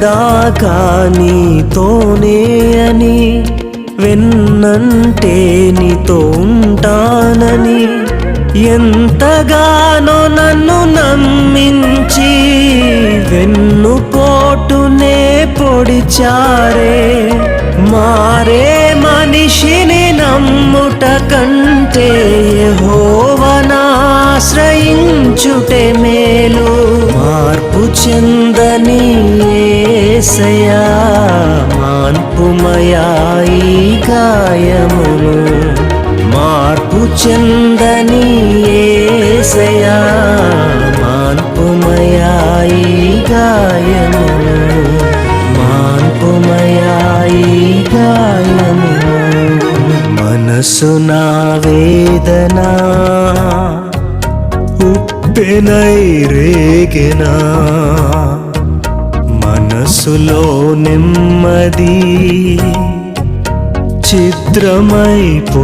సదాకా నీతోనే అని, వెన్నంటే నీతో ఉంటానని ఎంతగానో నన్ను నమ్మించి వెన్నుపోటునే పొడిచారే. మారే మనిషిని నమ్ముట కంటే యెహోవానాశ్రయించుటే మేలు. మార్పు చెందని యేసయ్యా మాన్పుమయా ఈ గాయమును. మార్పు చెందని యేసయ్యా మాన్పుమయా ఈ గాయమును. మాన్పుమయా ఈ గాయమును. మనసు నా వేదన ఉప్పెనై రేగెనా, మనసులో నెమ్మది చిత్రమైపోయినా.